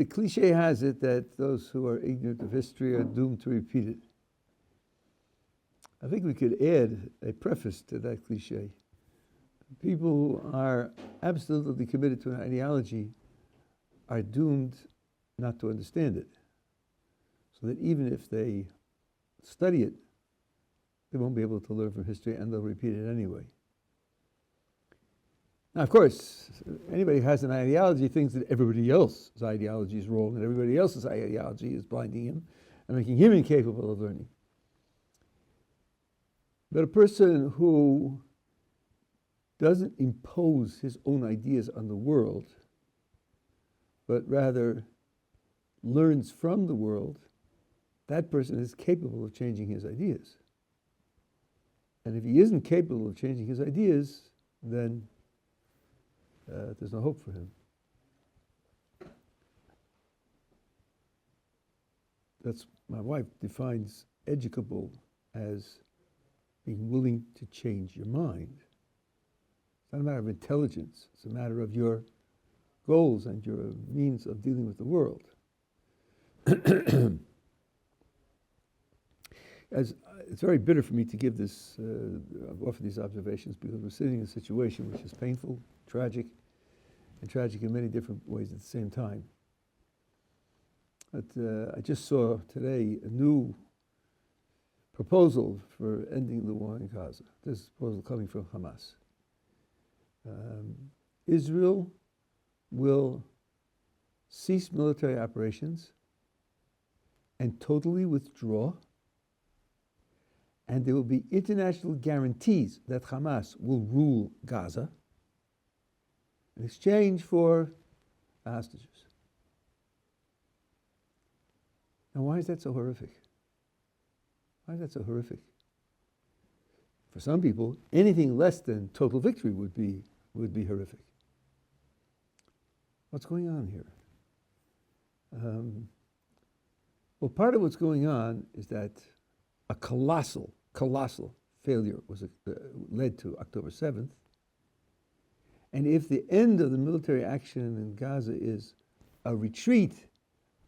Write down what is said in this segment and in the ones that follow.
the cliche has it that those who are ignorant of history are doomed to repeat it. I think we could add a preface to that cliche. People who are absolutely committed to an ideology are doomed not to understand it. So that even if they study it, they won't be able to learn from history and they'll repeat it anyway. Now, of course, anybody who has an ideology thinks that everybody else's ideology is wrong and everybody else's ideology is blinding him and making him incapable of learning. But a person who doesn't impose his own ideas on the world, but rather learns from the world, that person is capable of changing his ideas. And if he isn't capable of changing his ideas, then there's no hope for him. That's my wife defines educable as being willing to change your mind. It's not a matter of intelligence. It's a matter of your goals and your means of dealing with the world. It's very bitter for me to give this, offer these observations because we're sitting in a situation which is painful, tragic, and tragic in many different ways at the same time. But I just saw today a new proposal for ending the war in Gaza. This proposal coming from Hamas. Israel will cease military operations and totally withdraw, and there will be international guarantees that Hamas will rule Gaza in exchange for the hostages. Now, why is that so horrific? Why is that so horrific? For some people, anything less than total victory would be horrific. What's going on here? Well, part of what's going on is that a colossal failure was led to October 7th. And if the end of the military action in Gaza is a retreat,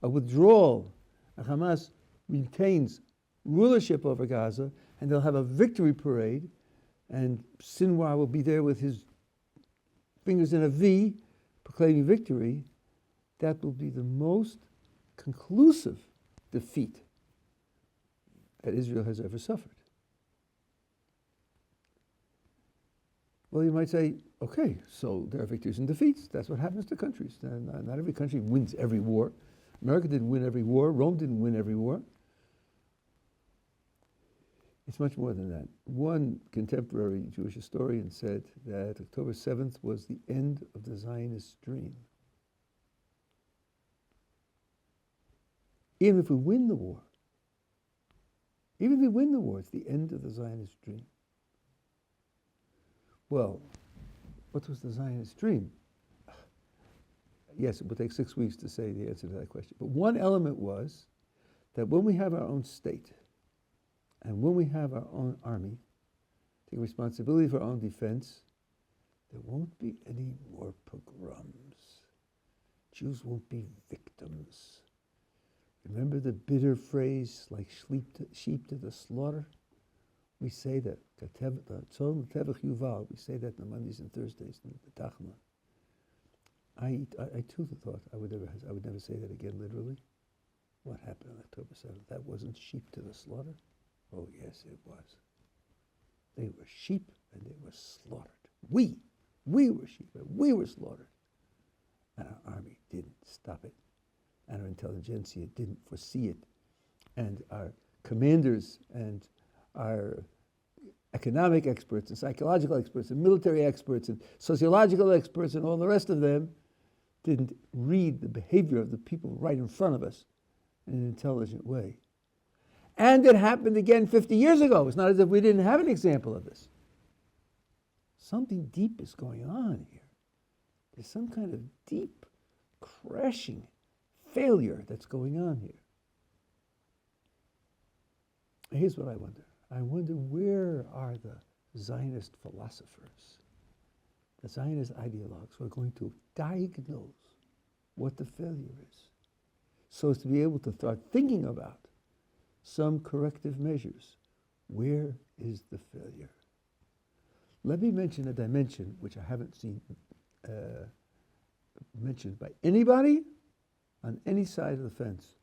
a withdrawal, and Hamas retains rulership over Gaza, and they'll have a victory parade, and Sinwar will be there with his fingers in a V, proclaiming victory, that will be the most conclusive defeat that Israel has ever suffered. Well, you might say, okay, so there are victories and defeats. That's what happens to countries. Not every country wins every war. America didn't win every war. Rome didn't win every war. It's much more than that. One contemporary Jewish historian said that October 7th was the end of the Zionist dream. Even if we win the war, it's the end of the Zionist dream. Well, what was the Zionist dream? Yes, it would take 6 weeks to say the answer to that question. But one element was that when we have our own state, and when we have our own army, take responsibility for our own defense, there won't be any more pogroms. Jews won't be victims. Remember the bitter phrase, like sheep to the slaughter? We say that. We say that on Mondays and Thursdays in the Tachma. I too thought I would never say that again literally. What happened on October 7th? That wasn't sheep to the slaughter? Oh yes, it was. They were sheep and they were slaughtered. We were sheep and we were slaughtered. And our army didn't stop it. And our intelligentsia didn't foresee it. And our commanders and our economic experts and psychological experts and military experts and sociological experts and all the rest of them didn't read the behavior of the people right in front of us in an intelligent way. And it happened again 50 years ago. It's not as if we didn't have an example of this. Something deep is going on here. There's some kind of deep, crashing failure that's going on here. Here's what I wonder. I wonder, where are the Zionist philosophers, the Zionist ideologues who are going to diagnose what the failure is? so as to be able to start thinking about some corrective measures. Where is the failure? Let me mention a dimension which I haven't seen mentioned by anybody on any side of the fence,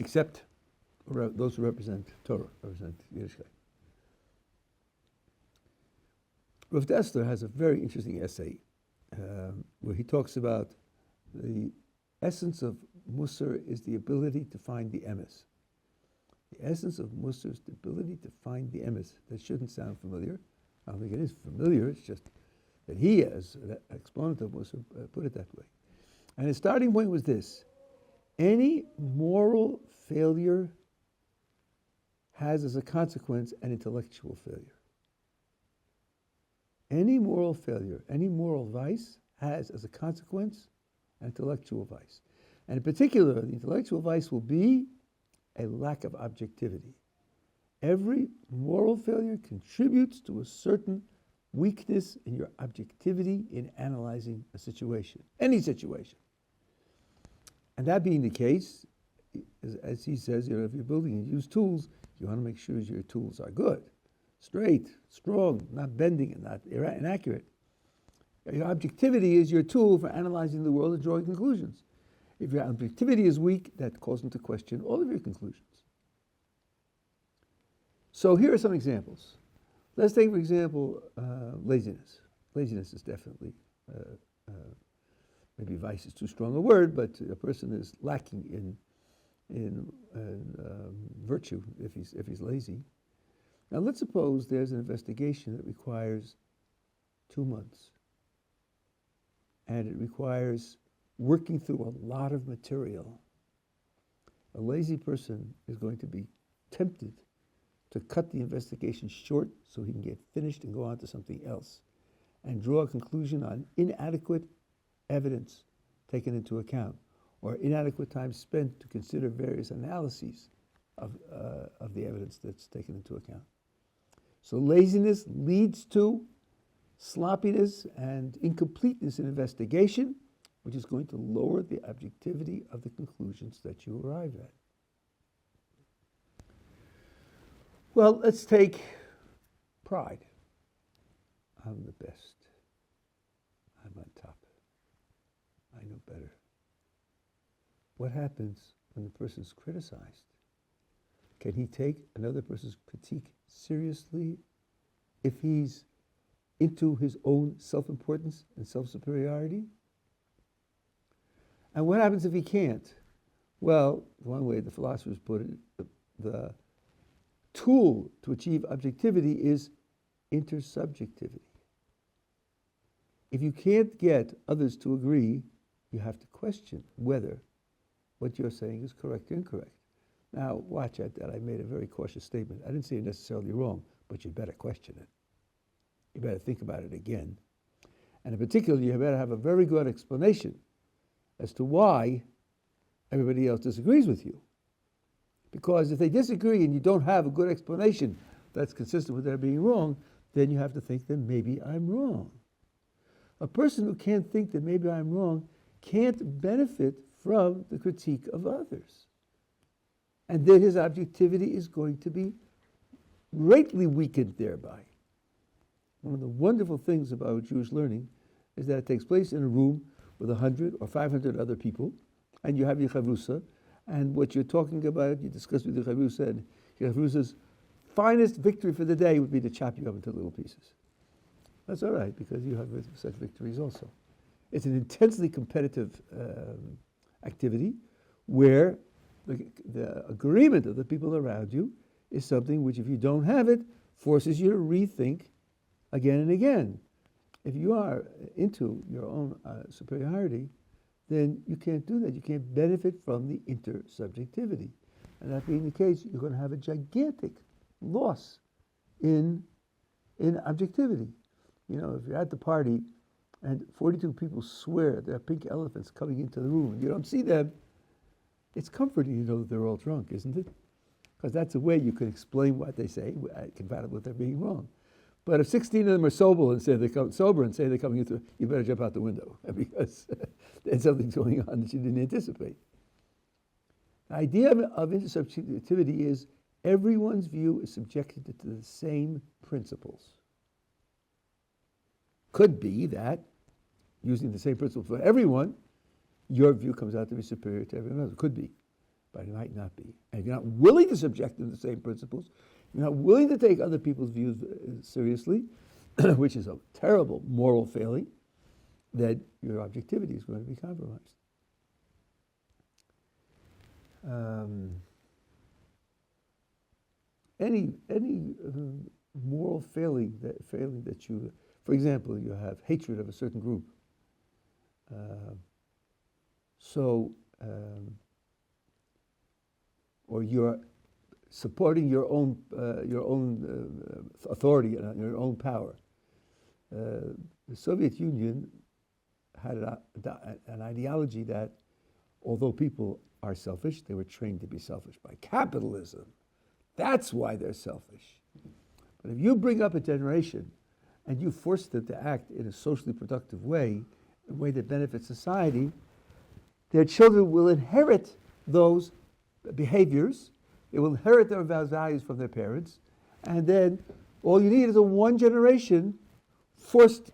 except those who represent Torah, represent Yiddishkeit. Rav Dessler has a very interesting essay where he talks about the essence of Musar is the ability to find the emes. The essence of Musar is the ability to find the emes. That shouldn't sound familiar. I don't think it is familiar. It's just that he, as an exponent of Musar, put it that way. And his starting point was this: any moral failure has as a consequence an intellectual failure. Any moral failure, any moral vice has as a consequence an intellectual vice. And in particular, the intellectual vice will be a lack of objectivity. Every moral failure contributes to a certain weakness in your objectivity in analyzing a situation, any situation. And that being the case, as he says, if you're building and use tools, you want to make sure your tools are good, straight, strong, not bending and not inaccurate. Your objectivity is your tool for analyzing the world and drawing conclusions. If your objectivity is weak, that calls into question all of your conclusions. So here are some examples. Let's take, for example, laziness. Laziness is definitely, maybe vice is too strong a word, but a person is lacking in virtue if he's lazy. Now let's suppose there's an investigation that requires 2 months, and it requires working through a lot of material. A lazy person is going to be tempted to cut the investigation short so he can get finished and go on to something else and draw a conclusion on inadequate evidence taken into account or inadequate time spent to consider various analyses of the evidence that's taken into account. So laziness leads to sloppiness and incompleteness in investigation, which is going to lower the objectivity of the conclusions that you arrive at. Well, let's take pride. I'm the best. I'm on top. I know better. What happens when the person's criticized? Can he take another person's critique seriously if he's into his own self-importance and self-superiority? And what happens if he can't? Well, one way the philosophers put it, the tool to achieve objectivity is intersubjectivity. If you can't get others to agree, you have to question whether what you're saying is correct or incorrect. Now, watch out that I made a very cautious statement. I didn't say you're necessarily wrong, but you better question it. You better think about it again. And in particular, you better have a very good explanation as to why everybody else disagrees with you. Because if they disagree and you don't have a good explanation that's consistent with their being wrong, then you have to think that maybe I'm wrong. A person who can't think that maybe I'm wrong can't benefit from the critique of others. And then his objectivity is going to be greatly weakened thereby. One of the wonderful things about Jewish learning is that it takes place in a room with 100 or 500 other people, and you have your chavrusa, and what you're talking about, you discuss with your chavrusa, and your chavrusa's finest victory for the day would be to chop you up into little pieces. That's all right, because you have such victories also. It's an intensely competitive activity where the agreement of the people around you is something which, if you don't have it, forces you to rethink again and again. If you are into your own superiority, then you can't do that. You can't benefit from the intersubjectivity. And that being the case, you're going to have a gigantic loss in objectivity. You know, if you're at the party and 42 people swear there are pink elephants coming into the room and you don't see them, it's comforting to know that they're all drunk, isn't it? Because that's a way you can explain what they say, compatible with their being wrong. But if 16 of them are sober and say they're coming into, you better jump out the window because that something's going on that you didn't anticipate. The idea of intersubjectivity is everyone's view is subjected to the same principles. Could be that, using the same principle for everyone, your view comes out to be superior to everyone else. It could be, but it might not be. And if you're not willing to subject them to the same principles, you're not willing to take other people's views seriously, which is a terrible moral failing, then your objectivity is going to be compromised. Any moral failing that you, for example, you have hatred of a certain group. Or you're supporting your own authority and your own power. The Soviet Union had an ideology that, although people are selfish, they were trained to be selfish by capitalism. That's why they're selfish. But if you bring up a generation and you force them to act in a socially productive way, a way that benefits society, their children will inherit those behaviors. They will inherit their values from their parents. And then all you need is a one generation forced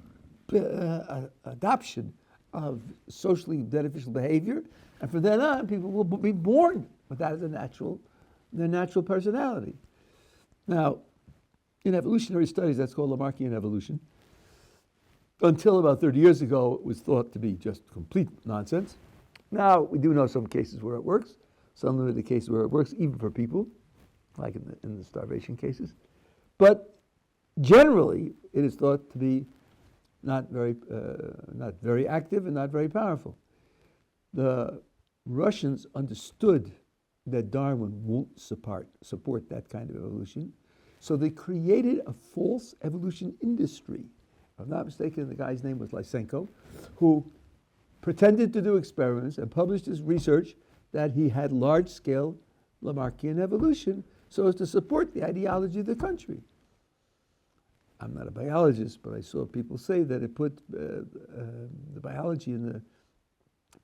adoption of socially beneficial behavior. And from then on, people will be born with that as their natural personality. Now, in evolutionary studies, that's called Lamarckian evolution. Until about 30 years ago, it was thought to be just complete nonsense. Now, we do know some cases where it works, some limited cases where it works, even for people, like in the starvation cases. But generally, it is thought to be not very active and not very powerful. The Russians understood that Darwin won't support that kind of evolution, so they created a false evolution industry. If I'm not mistaken, the guy's name was Lysenko, who pretended to do experiments and published his research that he had large-scale Lamarckian evolution so as to support the ideology of the country. I'm not a biologist, but I saw people say that it put the biology in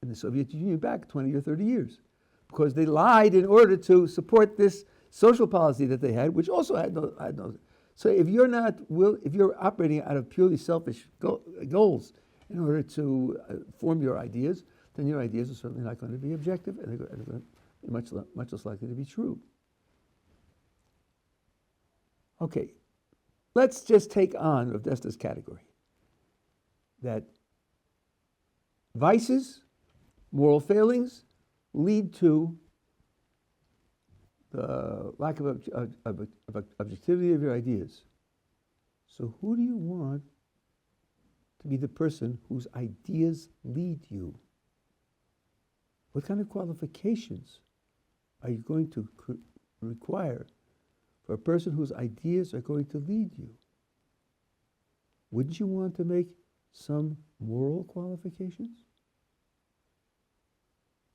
the Soviet Union back 20 or 30 years because they lied in order to support this social policy that they had, which also had no. So if you're operating out of purely selfish goals in order to form your ideas, then your ideas are certainly not going to be objective, and they're going to be much less likely to be true. Okay, let's just take on Odessa's category. That vices, moral failings, lead to the lack of objectivity of your ideas. So who do you want to be the person whose ideas lead you? What kind of qualifications are you going to require for a person whose ideas are going to lead you? Wouldn't you want to make some moral qualifications?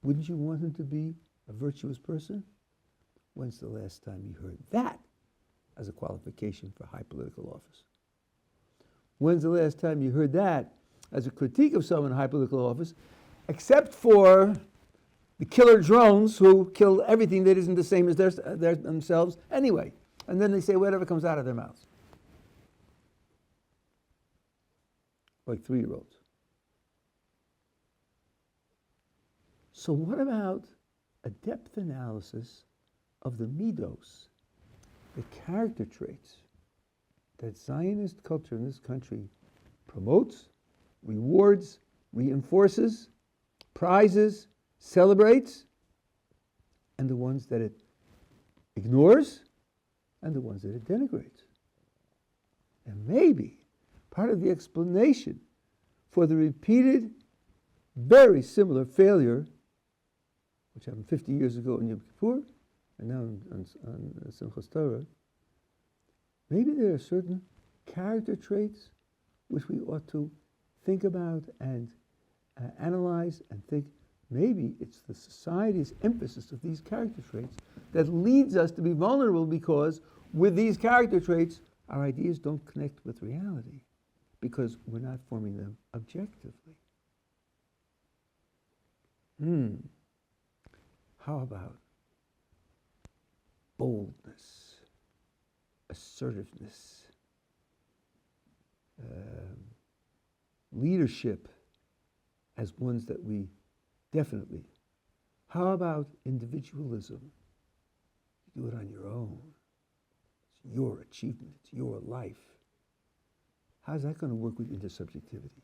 Wouldn't you want him to be a virtuous person? When's the last time you heard that as a qualification for high political office? When's the last time you heard that as a critique of someone in high political office, except for the killer drones who kill everything that isn't the same as themselves anyway? And then they say whatever comes out of their mouths. Like 3-year-olds. So what about a depth analysis of the midos, the character traits that Zionist culture in this country promotes, rewards, reinforces, prizes, celebrates, and the ones that it ignores, and the ones that it denigrates? And maybe part of the explanation for the repeated, very similar failure, which happened 50 years ago in Yom Kippur, and now on Simchas Torah, maybe there are certain character traits which we ought to think about and analyze and think maybe it's the society's emphasis of these character traits that leads us to be vulnerable, because with these character traits, our ideas don't connect with reality because we're not forming them objectively. How about boldness, assertiveness, leadership as ones that we definitely. How about individualism? You do it on your own. It's your achievement. It's your life. How's that going to work with intersubjectivity?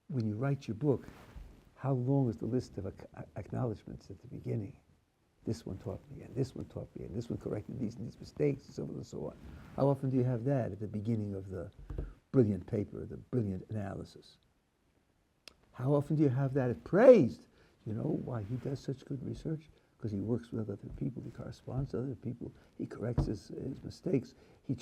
When you write your book, how long is the list of acknowledgments at the beginning? This one taught me, and this one taught me, and this one corrected these and these mistakes, and so on and so on. How often do you have that at the beginning of the brilliant paper, the brilliant analysis? How often do you have that at praised? You know why he does such good research? Because he works with other people, he corresponds to other people, he corrects his mistakes, he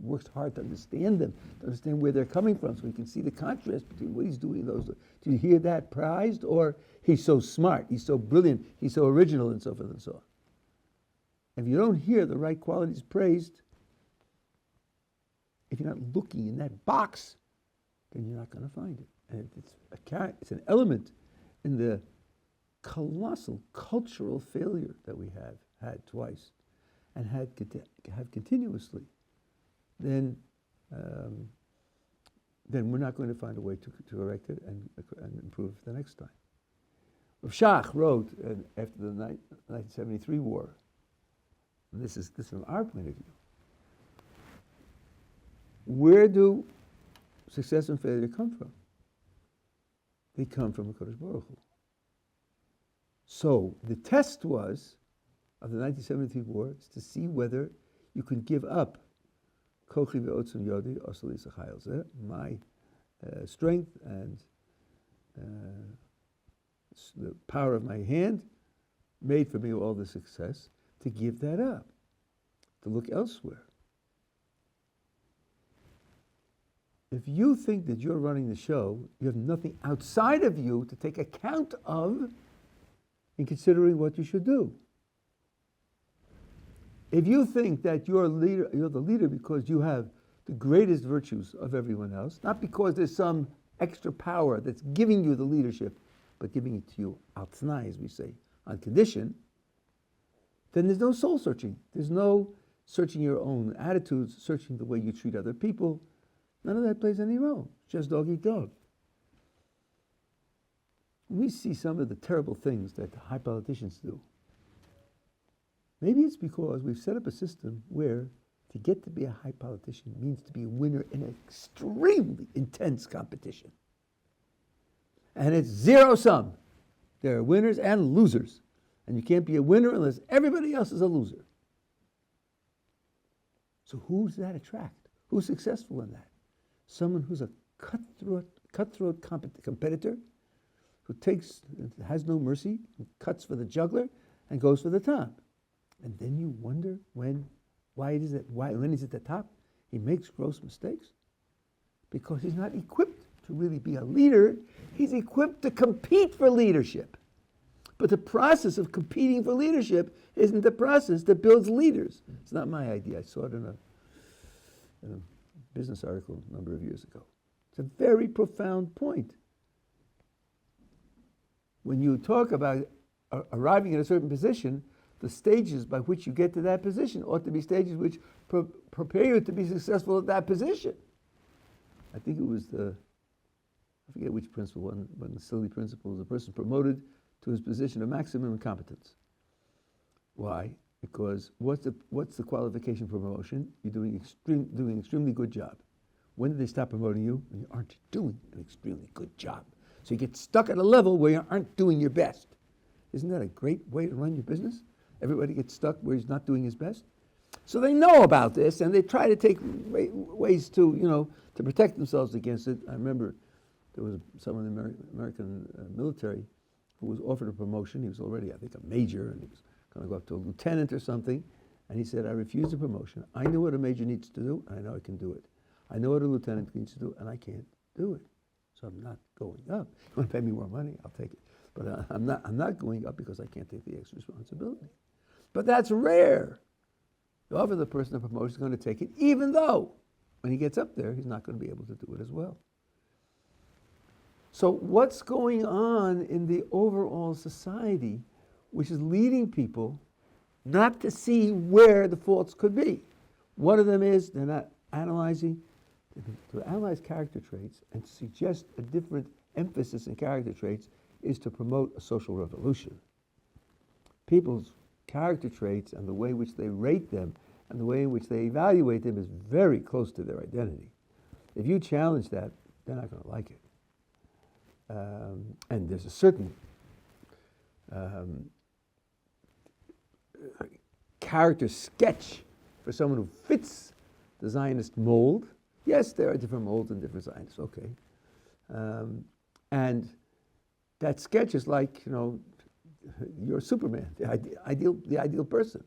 works hard to understand them, to understand where they're coming from, so he can see the contrast between what he's doing. Do you hear that prized? Or he's so smart, he's so brilliant, he's so original, and so forth and so on. If you don't hear the right qualities praised, if you're not looking in that box, then you're not going to find it. And it's an element in the colossal cultural failure that we have had twice and have continuously, then we're not going to find a way to correct it and improve the next time. Rav Shach wrote after the 1973 war, and this is from our point of view, where do success and failure come from? They come from HaKadosh Baruch Hu. So the test was, of the 1973 war, is to see whether you can give up kochi ve'otzim yodi osel yisachayil zeh, my strength and the power of my hand made for me all the success, to give that up, to look elsewhere. If you think that you're running the show, you have nothing outside of you to take account of in considering what you should do. If you think that you're the leader because you have the greatest virtues of everyone else, not because there's some extra power that's giving you the leadership, but giving it to you al-t'nai, as we say, on condition, then there's no soul searching. There's no searching your own attitudes, searching the way you treat other people. None of that plays any role. It's just dog eat dog. We see some of the terrible things that high politicians do. Maybe it's because we've set up a system where to get to be a high politician means to be a winner in an extremely intense competition. And it's zero sum. There are winners and losers. And you can't be a winner unless everybody else is a loser. So who does that attract? Who's successful in that? Someone who's a cutthroat competitor, who has no mercy, who cuts for the juggler and goes for the top. And then you wonder when he's at the top, he makes gross mistakes. Because he's not equipped to really be a leader. He's equipped to compete for leadership. But the process of competing for leadership isn't the process that builds leaders. It's not my idea. I saw it in a business article a number of years ago. It's a very profound point. When you talk about arriving at a certain position, the stages by which you get to that position ought to be stages which prepare you to be successful at that position. I think it was I forget which principle, one of the silly principles, a person promoted to his position of maximum incompetence. Why? Because what's the qualification for promotion? You're doing an extremely good job. When do they stop promoting you? When you aren't doing an extremely good job. So you get stuck at a level where you aren't doing your best. Isn't that a great way to run your business? Everybody gets stuck where he's not doing his best. So they know about this, and they try to take ways to protect themselves against it. I remember there was someone in the American military who was offered a promotion. He was already, I think, a major, and he was going to go up to a lieutenant or something. And he said, I refuse the promotion. I know what a major needs to do, and I know I can do it. I know what a lieutenant needs to do, and I can't do it. So I'm not going up. You want to pay me more money? I'll take it. But I'm not going up because I can't take the extra responsibility. But that's rare. You offer the person a promotion, is going to take it, even though when he gets up there, he's not going to be able to do it as well. So what's going on in the overall society which is leading people not to see where the faults could be? One of them is they're not analyzing. To analyze character traits and to suggest a different emphasis in character traits is to promote a social revolution. People's character traits and the way in which they rate them and the way in which they evaluate them is very close to their identity. If you challenge that, they're not going to like it. And there's a certain character sketch for someone who fits the Zionist mold. Yes, there are different molds and different Zionists, okay. And that sketch is like, you're Superman, the ideal person.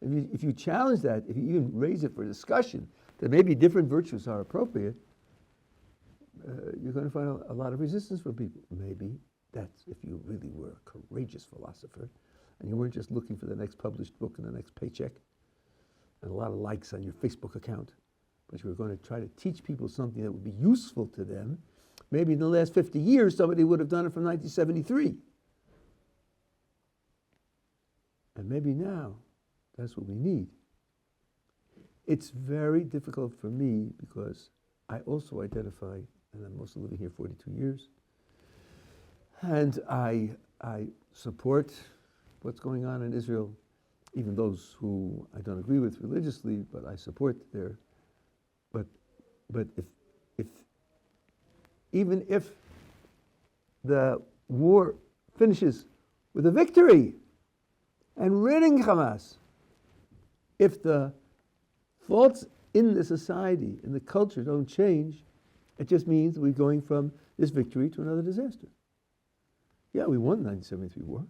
If you challenge that, if you even raise it for discussion, that maybe different virtues are appropriate, you're going to find a lot of resistance from people. Maybe that's if you really were a courageous philosopher and you weren't just looking for the next published book and the next paycheck and a lot of likes on your Facebook account, but you were going to try to teach people something that would be useful to them. Maybe in the last 50 years, somebody would have done it from 1973. And maybe now, that's what we need. It's very difficult for me because I also identify, and I'm also living here 42 years, and I support what's going on in Israel, even those who I don't agree with religiously, but I support their, but even if the war finishes with a victory and ridding Hamas, if the faults in the society, in the culture don't change, it just means we're going from this victory to another disaster. Yeah, we won the 1973 war.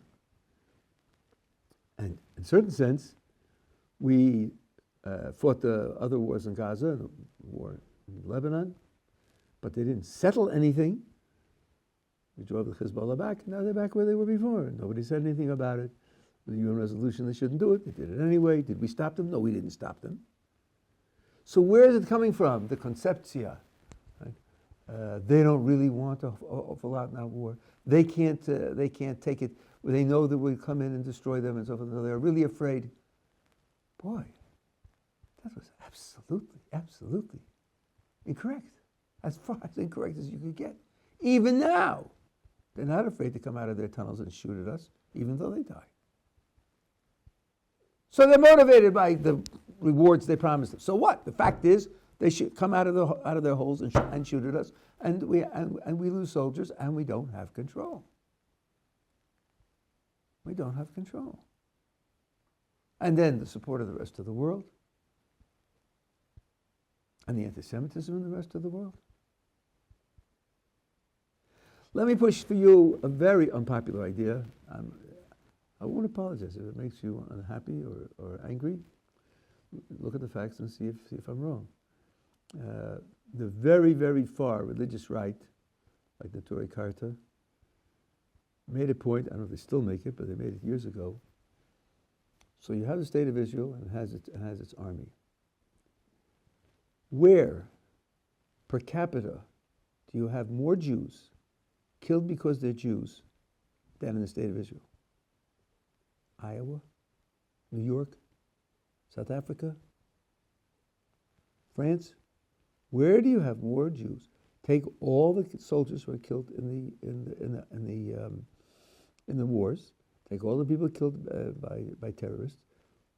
And in a certain sense, we fought the other wars in Gaza, the war in Lebanon, but they didn't settle anything. We drove the Hezbollah back, now they're back where they were before. Nobody said anything about it. The UN resolution, they shouldn't do it. They did it anyway. Did we stop them? No, we didn't stop them. So where is it coming from? The conceptia. Right? They don't really want an awful lot in that war. They can't take it. They know that we'll come in and destroy them and so forth. So they're really afraid. Boy, that was absolutely incorrect. As far as incorrect as you could get. Even now, they're not afraid to come out of their tunnels and shoot at us, even though they die. So they're motivated by the rewards they promised them. So what? The fact is, they should come out of their holes and shoot at us, and we lose soldiers, and we don't have control. We don't have control. And then the support of the rest of the world, and the anti-Semitism in the rest of the world. Let me push for you a very unpopular idea. I won't apologize if it makes you unhappy or angry. Look at the facts and see if I'm wrong. The very, very far religious right, like the Torah Carta, made a point, I don't know if they still make it, but they made it years ago. So you have the state of Israel and it has its army. Where, per capita, do you have more Jews killed because they're Jews than in the state of Israel? Iowa, New York, South Africa, France. Where do you have more Jews? Take all the soldiers who are killed in the wars. Take all the people killed by terrorists.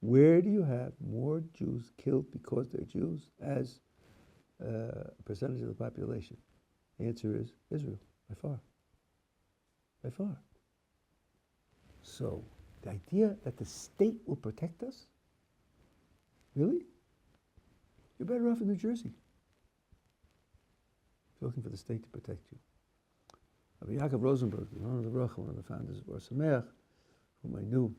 Where do you have more Jews killed because they're Jews as a percentage of the population? The answer is Israel, by far. By far. So, the idea that the state will protect us? Really? You're better off in New Jersey. You're looking for the state to protect you. Rabbi Yaakov Rosenberg, one of the founders of Ohr Somayach, whom I knew,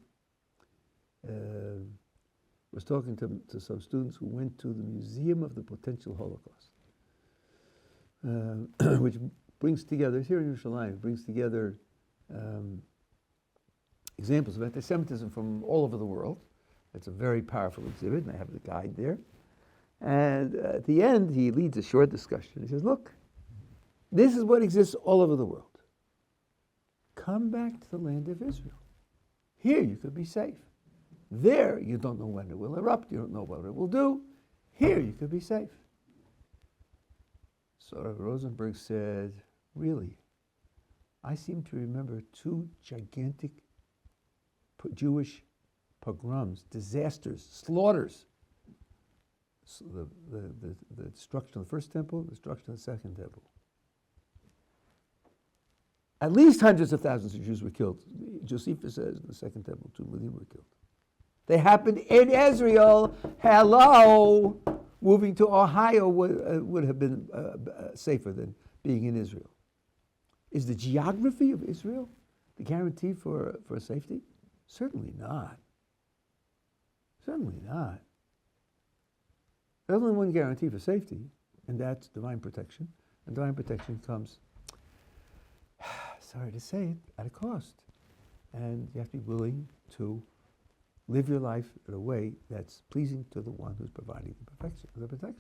was talking to some students who went to the Museum of the Potential Holocaust, which brings together, it's here in Yerushalayim, brings together examples of anti-Semitism from all over the world. It's a very powerful exhibit, and I have the guide there. And at the end, he leads a short discussion. He says, look, This is what exists all over the world. Come back to the land of Israel. Here you could be safe. There you don't know when it will erupt. You don't know what it will do. Here you could be safe. So Rabbi Rosenberg said, really, I seem to remember two gigantic Jewish pogroms, disasters, slaughters. So the destruction of the first temple, the destruction of the second temple. At least hundreds of thousands of Jews were killed. Josephus says in the second temple, 2 million were killed. They happened in Israel. Hello! Moving to Ohio would have been safer than being in Israel. Is the geography of Israel the guarantee for safety? Certainly not. Certainly not. There's only one guarantee for safety, and that's divine protection. And divine protection comes, sorry to say it, at a cost. And you have to be willing to live your life in a way that's pleasing to the one who's providing the protection.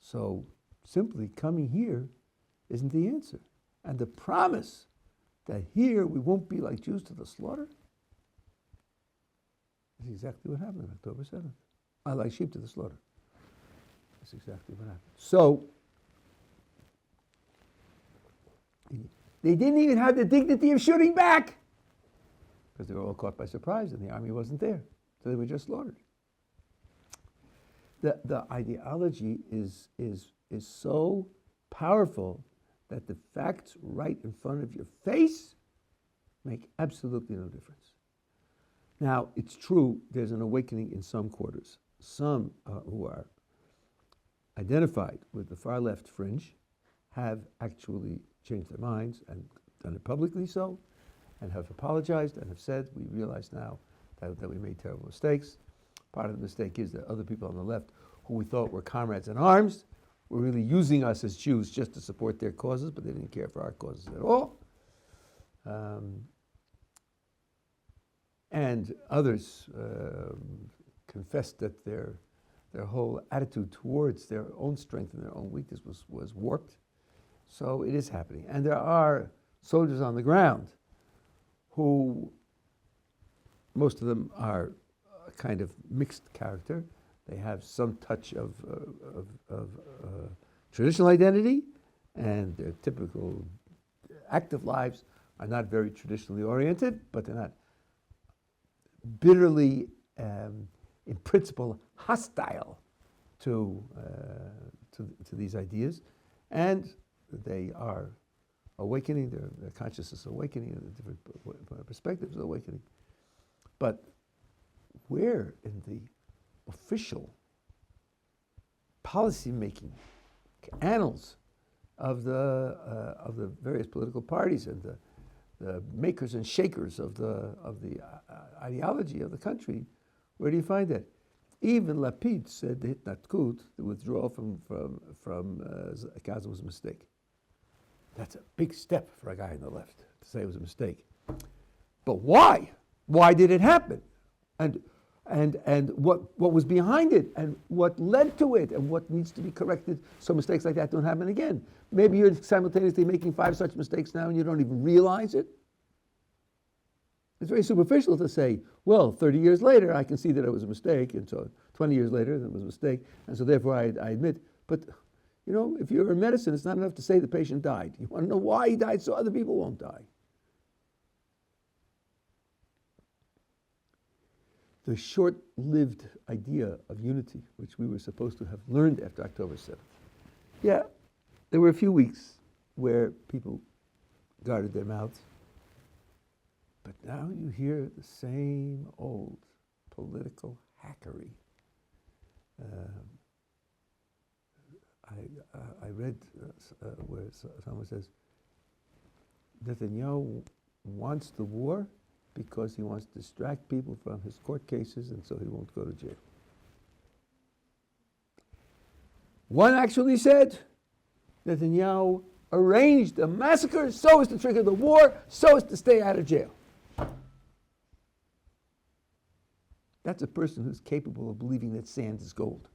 So simply coming here isn't the answer. And the promise that here we won't be like Jews to the slaughter is exactly what happened on October 7th. Like sheep to the slaughter. That's exactly what happened. So they didn't even have the dignity of shooting back because they were all caught by surprise and the army wasn't there. So they were just slaughtered. The ideology is so powerful that the facts right in front of your face make absolutely no difference. Now, it's true there's an awakening in some quarters. Some who are identified with the far left fringe have actually changed their minds and done it publicly so, and have apologized and have said, we realize now that we made terrible mistakes. Part of the mistake is that other people on the left who we thought were comrades in arms were really using us as Jews just to support their causes, but they didn't care for our causes at all. And others confessed that their whole attitude towards their own strength and their own weakness was warped. So it is happening. And there are soldiers on the ground who, most of them are a kind of mixed character. They have some touch of traditional identity, and their typical active lives are not very traditionally oriented, but they're not bitterly, in principle, hostile to these ideas, and they are awakening. Their consciousness is awakening, and different perspectives are awakening. But where in the official policy-making annals of the various political parties and the makers and shakers of the ideology of the country, where do you find that? Even Lapid said the Hitnatkut, the withdrawal from Gaza, was a mistake. That's a big step for a guy on the left to say it was a mistake. But why? Why did it happen? And what was behind it, and what led to it, and what needs to be corrected so mistakes like that don't happen again. Maybe you're simultaneously making 5 such mistakes now and you don't even realize it. It's very superficial to say, well, 30 years later I can see that it was a mistake, and so 20 years later it was a mistake, and so therefore I admit. But you know, if you're in medicine, it's not enough to say the patient died. You want to know why he died so other people won't die. The short-lived idea of unity, which we were supposed to have learned after October 7th. Yeah, there were a few weeks where people guarded their mouths. But now you hear the same old political hackery. I read where someone says, Netanyahu wants the war because he wants to distract people from his court cases, and so he won't go to jail. One actually said Netanyahu arranged a massacre so as to trigger the war, so as to stay out of jail. That's a person who's capable of believing that sand is gold.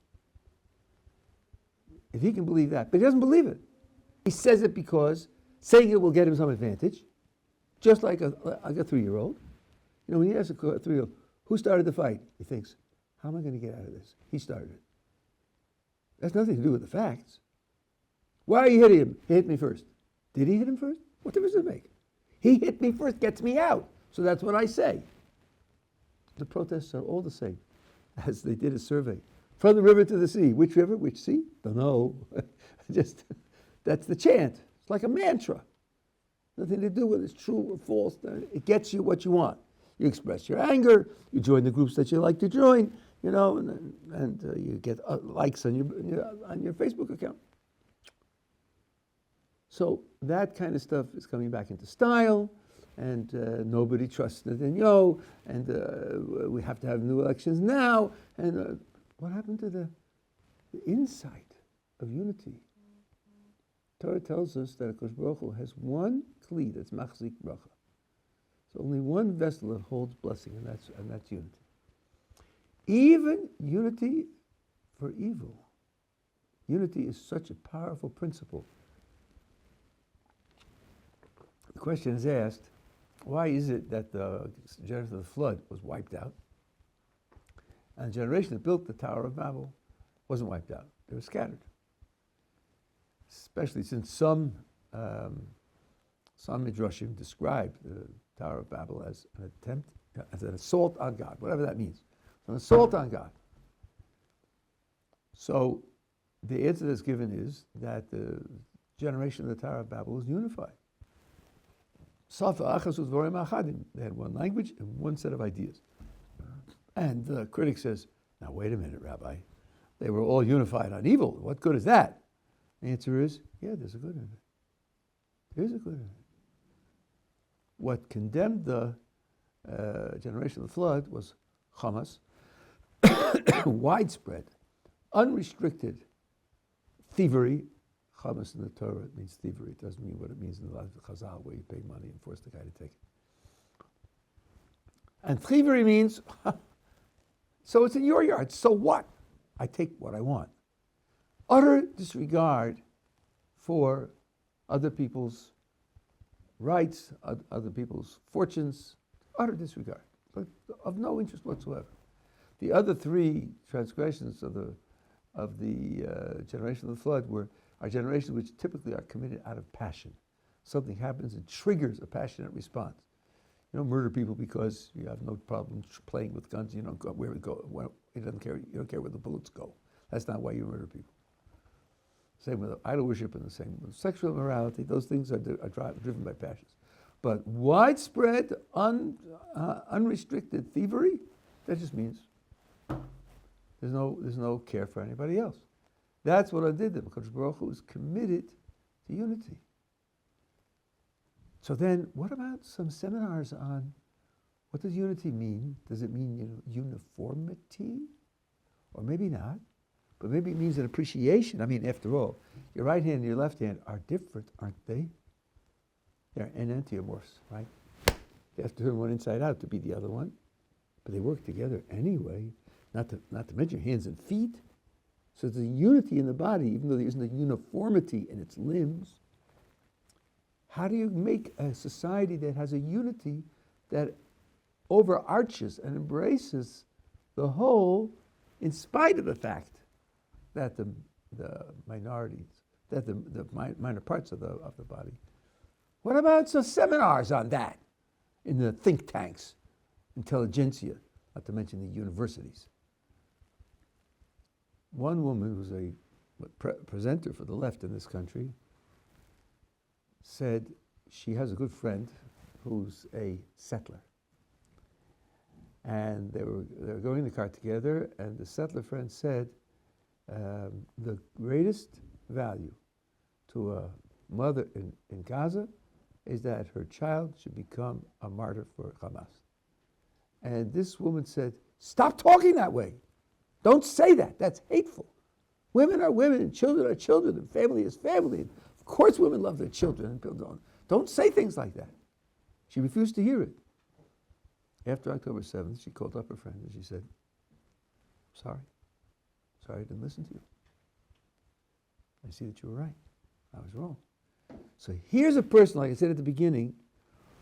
If he can believe that, but he doesn't believe it. He says it because saying it will get him some advantage, just like a 3-year-old. You know, when you ask a 3-year-old, who started the fight? He thinks, how am I going to get out of this? He started it. That's nothing to do with the facts. Why are you hitting him? He hit me first. Did he hit him first? What difference does it make? He hit me first, gets me out. So that's what I say. The protests are all the same, as they did a survey. From the river to the sea. Which river? Which sea? Don't know. Just, that's the chant. It's like a mantra. Nothing to do with it's true or false. It gets you what you want. You express your anger. You join the groups that you like to join. You know, and you get likes on your Facebook account. So that kind of stuff is coming back into style, and nobody trusts Netanyahu, and we have to have new elections now. And what happened to the insight of unity? Torah tells us that HaKadosh Baruch Hu has one kli that's machzik bracha. So only one vessel that holds blessing, and that's unity. Even unity for evil. Unity is such a powerful principle. The question is asked, why is it that the generation of the flood was wiped out, and the generation that built the Tower of Babel wasn't wiped out? They were scattered. Especially since some midrashim describe the Tower of Babel as an attempt, as an assault on God, whatever that means. An assault on God. So the answer that's given is that the generation of the Tower of Babel was unified. They had one language and one set of ideas. And the critic says, now wait a minute, Rabbi. They were all unified on evil. What good is that? The answer is, yeah, there's a good in it. There's a good in it. What condemned the generation of the flood was Hamas, widespread, unrestricted thievery. Chamas in the Torah means thievery. It doesn't mean what it means in the life of Chazal, where you pay money and force the guy to take it. And thievery means, so it's in your yard, so what? I take what I want. Utter disregard for other people's rights, other people's fortunes, utter disregard, of no interest whatsoever. The other 3 transgressions of the generation of the flood are generations which typically are committed out of passion. Something happens and triggers a passionate response. You don't murder people because you have no problem playing with guns. You don't go where it go. You don't care where the bullets go. That's not why you murder people. Same with idol worship and the same with sexual immorality. Those things are driven by passions. But widespread, unrestricted thievery, that just means there's no care for anybody else. That's what I did there, because Baruch Hu is committed to unity. So then, what about some seminars on what does unity mean? Does it mean uniformity? Or maybe not. But maybe it means an appreciation. I mean, after all, your right hand and your left hand are different, aren't they? They're enantiomorphs, right? You have to turn one inside out to be the other one. But they work together anyway, not to mention hands and feet. So there's a unity in the body, even though there isn't a uniformity in its limbs. How do you make a society that has a unity that overarches and embraces the whole, in spite of the fact that the minorities, that the minor parts of the body? What about some seminars on that in the think tanks, intelligentsia, not to mention the universities? One woman who's a presenter for the left in this country said she has a good friend who's a settler. And they were going in the car together, and the settler friend said, the greatest value to a mother in Gaza is that her child should become a martyr for Hamas. And this woman said, stop talking that way. Don't say that. That's hateful. Women are women, and children are children, and family is family. And of course women love their children. And don't say things like that. She refused to hear it. After October 7th, she called up her friend and she said, sorry I didn't listen to you. I see that you were right. I was wrong. So here's a person, like I said at the beginning,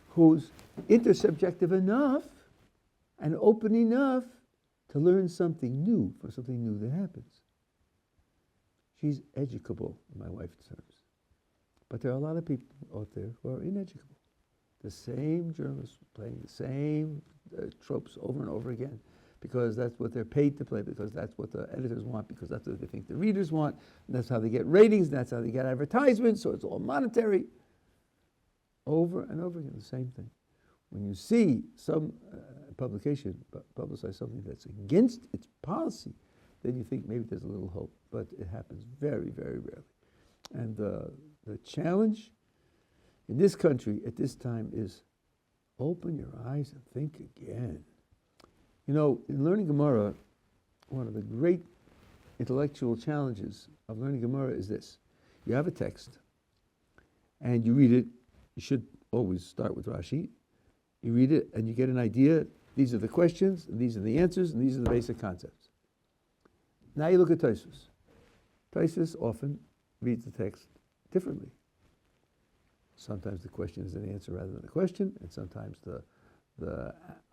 who's intersubjective enough and open enough to learn something new for something new that happens. She's educable, in my wife's terms. But there are a lot of people out there who are ineducable. The same journalists playing the same tropes over and over again because that's what they're paid to play, because that's what the editors want, because that's what they think the readers want, and that's how they get ratings, and that's how they get advertisements, so it's all monetary. Over and over again, the same thing. When you see some publication publicize something that's against its policy, then you think maybe there's a little hope, but it happens very, very rarely. And the challenge in this country at this time is open your eyes and think again. You know, in learning Gemara, one of the great intellectual challenges of learning Gemara is this. You have a text, and you read it. You should always start with Rashi. You read it, and you get an idea. These are the questions, and these are the answers, and these are the basic concepts. Now you look at Tosfos. Tosfos often reads the text differently. Sometimes the question is an answer rather than a question, and sometimes the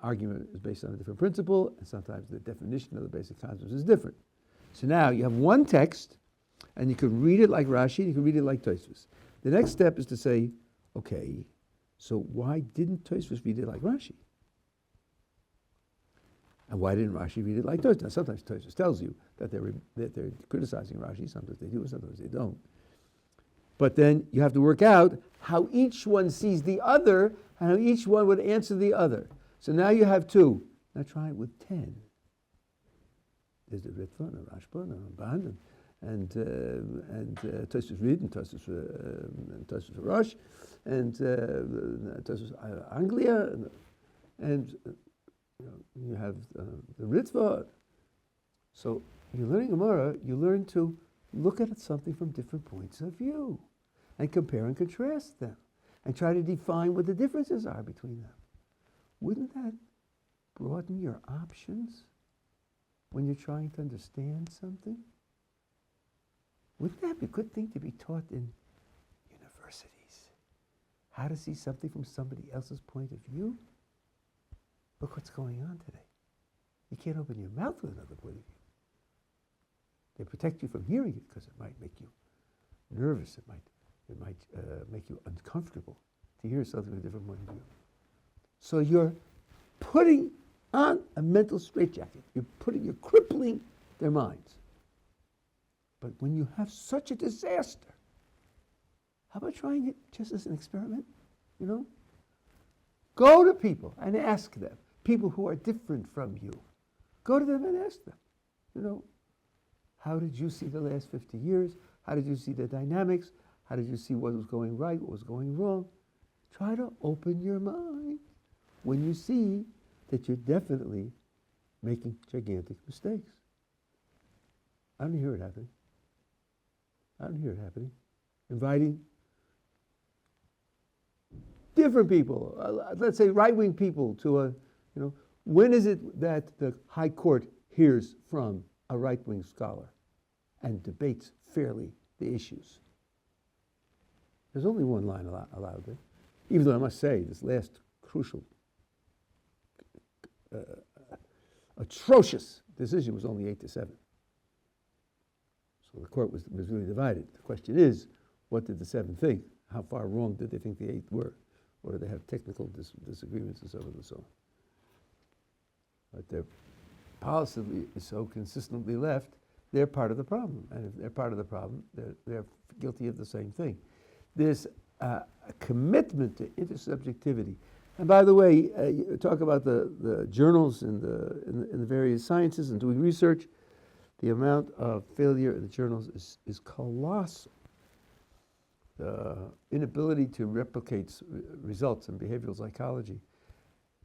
argument is based on a different principle, and sometimes the definition of the basic concepts is different. So now you have one text, and you can read it like Rashi, and you can read it like Tosfos. The next step is to say, okay, so why didn't Tosfos read it like Rashi? And why didn't Rashi read it like Tosfos? Now sometimes Tosfos tells you that they're criticizing Rashi, sometimes they do, sometimes they don't. But then you have to work out how each one sees the other and how each one would answer the other. So now you have two. Now try it with 10. There's the Ritva and the Rashba and the Ramban and Tosfos Reed and Tosfos Rosh and Tosfos Anglia and you have the Ritva. So you're learning Gemara, you learn to look at something from different points of view and compare and contrast them and try to define what the differences are between them. Wouldn't that broaden your options when you're trying to understand something? Wouldn't that be a good thing to be taught in universities? How to see something from somebody else's point of view? Look what's going on today. You can't open your mouth with another point of view. They protect you from hearing it because it might make you nervous. It might make you uncomfortable to hear something with a different point of view. So you're putting on a mental straitjacket. You're crippling their minds. But when you have such a disaster, how about trying it just as an experiment? Go to people and ask them. People who are different from you. Go to them and ask them. How did you see the last 50 years? How did you see the dynamics? How did you see what was going right, what was going wrong? Try to open your mind when you see that you're definitely making gigantic mistakes. I don't hear it happening. Inviting different people, let's say right-wing people to when is it that the High Court hears from a right-wing scholar and debates fairly the issues? There's only one line allowed there. Even though I must say, this last crucial, atrocious decision was only 8-7. So the court was really divided. The question is, what did the 7 think? How far wrong did they think the 8 were? Or did they have technical disagreements and so on and so on? But their policy is so consistently left, they're part of the problem. And if they're part of the problem, they're guilty of the same thing. There's a commitment to intersubjectivity. And by the way, you talk about the journals in the various sciences and doing research. The amount of failure in the journals is colossal. The inability to replicate results in behavioral psychology.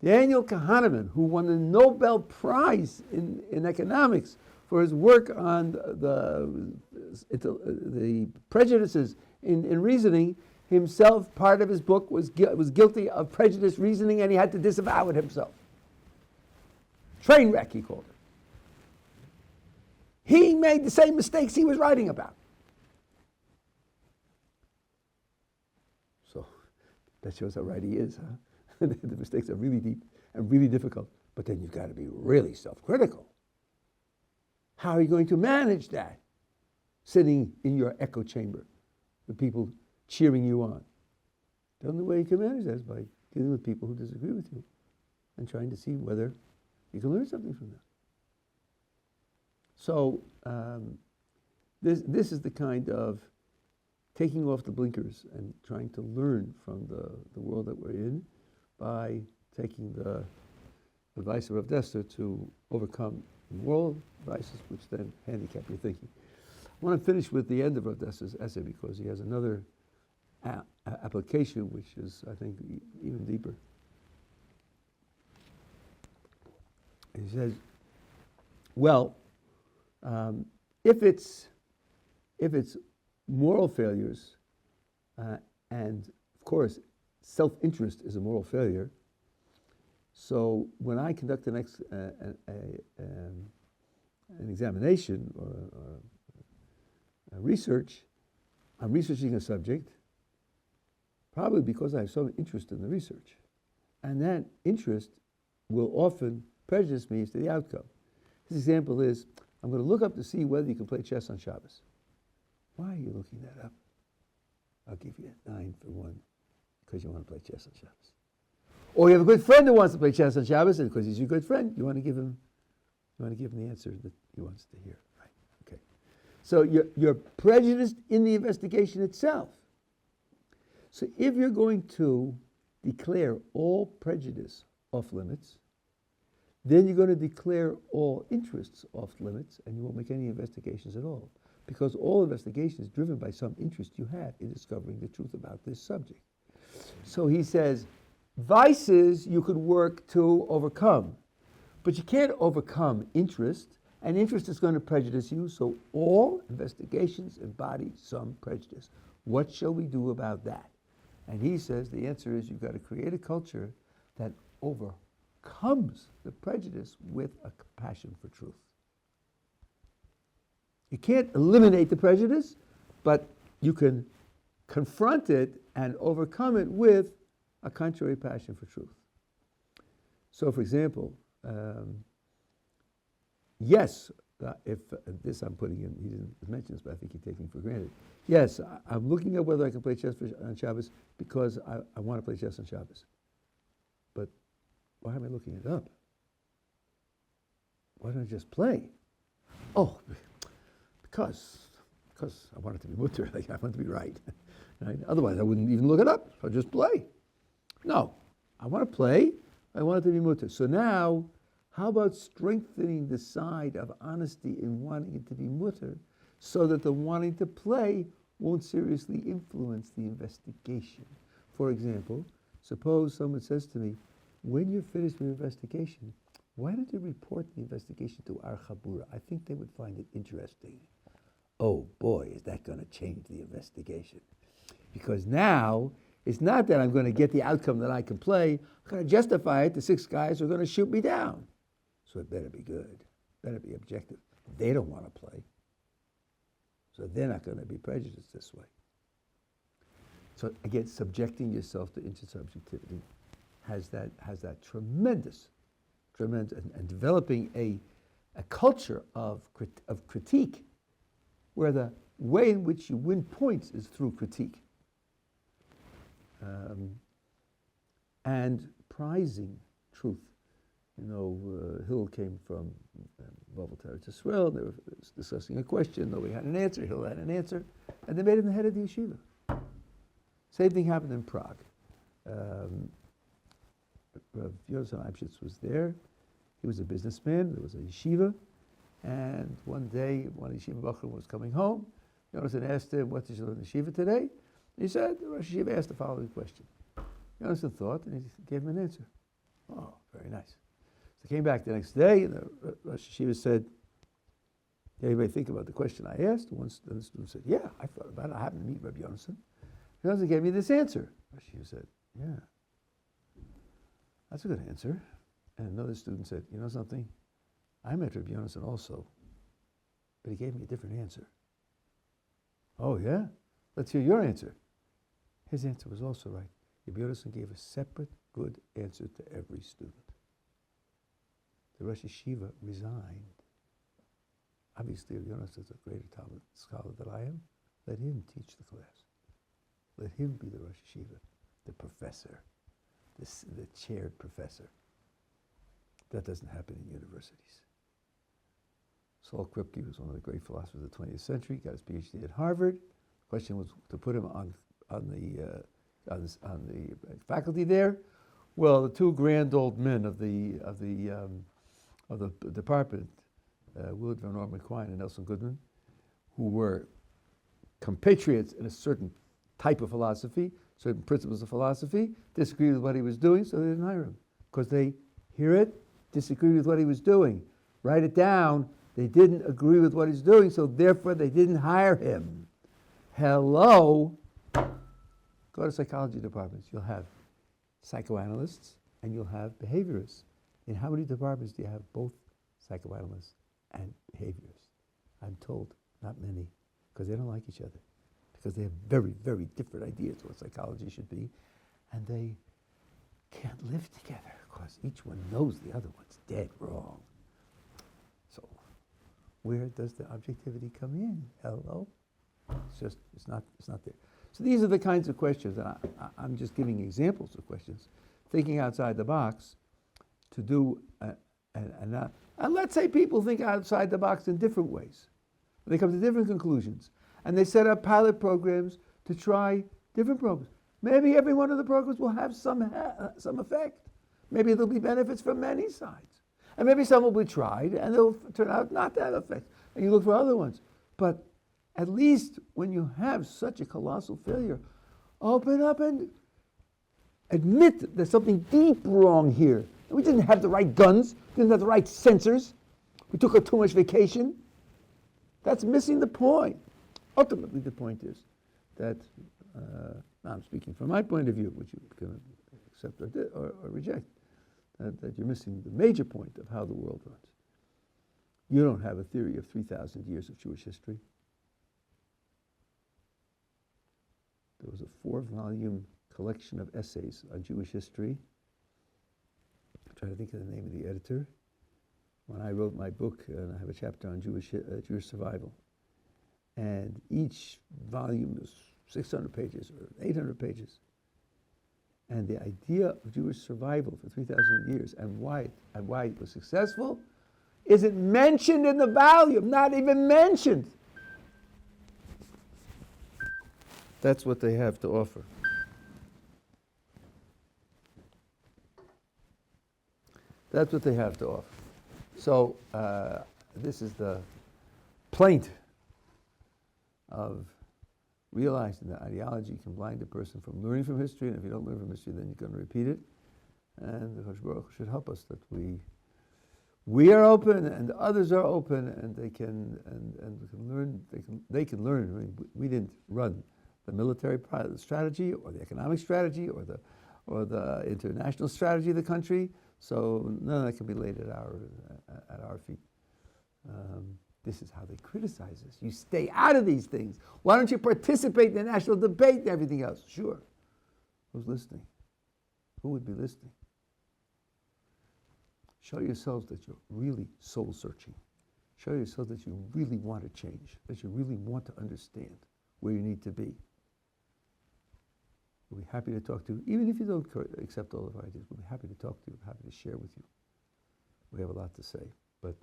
Daniel Kahneman, who won the Nobel Prize in economics for his work on the prejudices in reasoning, himself, part of his book, was guilty of prejudiced reasoning, and he had to disavow it himself. Train wreck, he called it. He made the same mistakes he was writing about. That shows how right he is, huh? The mistakes are really deep and really difficult. But then you've got to be really self-critical. How are you going to manage that? Sitting in your echo chamber with people cheering you on. The only way you can manage that is by dealing with people who disagree with you and trying to see whether you can learn something from them. So this is the kind of taking off the blinkers and trying to learn from the world that we're in by taking the advice of Rav Dessler to overcome moral vices, which then handicap your thinking. I want to finish with the end of Rav Dessler's essay because he has another application which is, I think, even deeper. He says, well, if it's moral failures, and of course, self-interest is a moral failure. So when I conduct an examination or a research, I'm researching a subject, probably because I have some interest in the research. And that interest will often prejudice me as to the outcome. His example is, I'm going to look up to see whether you can play chess on Shabbos. Why are you looking that up? I'll give you 9 for 1, because you want to play chess on Shabbos. Or you have a good friend who wants to play chess on Shabbos, and because he's your good friend, you want to give him the answer that he wants to hear. Right? Okay. So you're prejudiced in the investigation itself. So if you're going to declare all prejudice off limits, then you're going to declare all interests off limits, and you won't make any investigations at all. Because all investigation is driven by some interest you have in discovering the truth about this subject. So he says, vices you could work to overcome, but you can't overcome interest, and interest is going to prejudice you, so all investigations embody some prejudice. What shall we do about that? And he says the answer is you've got to create a culture that overcomes the prejudice with a compassion for truth. You can't eliminate the prejudice, but you can confront it and overcome it with a contrary passion for truth. So, for example, yes, if this I'm putting in, he didn't mention this, but I think he's taking for granted. Yes, I'm looking at whether I can play chess on Shabbos because I want to play chess on Shabbos. But why am I looking it up? Why don't I just play? Oh, because I want it to be mutter, like I want it to be right. Right? Otherwise, I wouldn't even look it up. I'll just play. No, I want to play. I want it to be mutter. So now, how about strengthening the side of honesty in wanting it to be mutter so that the wanting to play won't seriously influence the investigation? For example, suppose someone says to me, when you're finished with your investigation, why don't you report the investigation to our Chabura? I think they would find it interesting. Oh boy, is that going to change the investigation. Because now, it's not that I'm going to get the outcome that I can play. I'm going to justify it. The 6 guys are going to shoot me down. So it better be good. Better be objective. They don't want to play. So they're not going to be prejudiced this way. So again, subjecting yourself to intersubjectivity has that tremendous, and developing a culture of critique, where the way in which you win points is through critique. And prizing truth. You know, Hill came from Bavel Teretz Yisrael. They were discussing a question. Nobody had an answer. Hill had an answer. And they made him the head of the yeshiva. Same thing happened in Prague. Rav Yosef Eibschitz was there. He was a businessman. There was a yeshiva. And one day, one yeshiva bachur was coming home. Yonasan asked him, what did you learn in yeshiva today? He said, the Rosh Yeshiva asked the following question. Yonasan thought, and he gave him an answer. Oh, very nice. So he came back the next day, and the Rosh Yeshiva said, did anybody think about the question I asked? One student said, yeah, I thought about it. I happened to meet Rabbi Yonasan. Yonasan gave me this answer. Rosh Yeshiva said, yeah, that's a good answer. And another student said, you know something? I met Rabbi Yonasan also, but he gave me a different answer. Oh, yeah? Let's hear your answer. His answer was also right. Rabbi Yonasan gave a separate good answer to every student. The Rosh Yeshiva resigned. Obviously, Rabbi Yonasan is a greater Talmud scholar than I am. Let him teach the class. Let him be the Rosh Yeshiva, the professor, the chaired professor. That doesn't happen in universities. Saul Kripke was one of the great philosophers of the 20th century, got his PhD at Harvard. The question was to put him on the faculty there. Well, the two grand old men of the department, Willard Van Orman Quine and Nelson Goodman, who were compatriots in a certain type of philosophy, certain principles of philosophy, disagreed with what he was doing, so they didn't hire him. Because they hear it, disagree with what he was doing. Write it down. They didn't agree with what he's doing, so therefore they didn't hire him. Hello? Go to psychology departments. You'll have psychoanalysts and you'll have behaviorists. In how many departments do you have both psychoanalysts and behaviorists? I'm told not many, because they don't like each other, because they have very, very different ideas of what psychology should be, and they can't live together because each one knows the other one's dead wrong. So where does the objectivity come in? Hello? It's not there. So these are the kinds of questions, and I'm just giving examples of questions, thinking outside the box to do, and let's say people think outside the box in different ways. They come to different conclusions, and they set up pilot programs to try different programs. Maybe every one of the programs will have some effect. Maybe there'll be benefits from many sides. And maybe some will be tried, and they'll turn out not to have effect. And you look for other ones. But at least when you have such a colossal failure, open up and admit that there's something deep wrong here. We didn't have the right guns, didn't have the right sensors. We took too much vacation. That's missing the point. Ultimately, the point is that, now I'm speaking from my point of view, which you can accept or reject, that you're missing the major point of how the world runs. You don't have a theory of 3,000 years of Jewish history. There was a 4-volume collection of essays on Jewish history. I'm trying to think of the name of the editor. When I wrote my book, and I have a chapter on Jewish survival. And each volume is 600 pages or 800 pages. And the idea of Jewish survival for 3,000 years and why it was successful isn't mentioned in the volume, not even mentioned. That's what they have to offer. That's what they have to offer. So this is the plaint of realizing that ideology can blind a person from learning from history, and if you don't learn from history, then you're going to repeat it. And the Kodesh Baruch Hu should help us that we are open and others are open, and they can learn. They can learn. I mean, we didn't run the military strategy or the economic strategy or the international strategy of the country. So none of that can be laid at our feet. This is how they criticize us. You stay out of these things. Why don't you participate in the national debate and everything else? Sure. Who's listening? Who would be listening? Show yourselves that you're really soul searching. Show yourselves that you really want to change, that you really want to understand where you need to be. We'll be happy to talk to you. Even if you don't accept all of our ideas, we'll be happy to talk to you, happy to share with you. We have a lot to say, but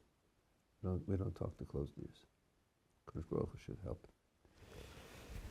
we don't talk to closed ears. Kodesh Baruch Hu should help.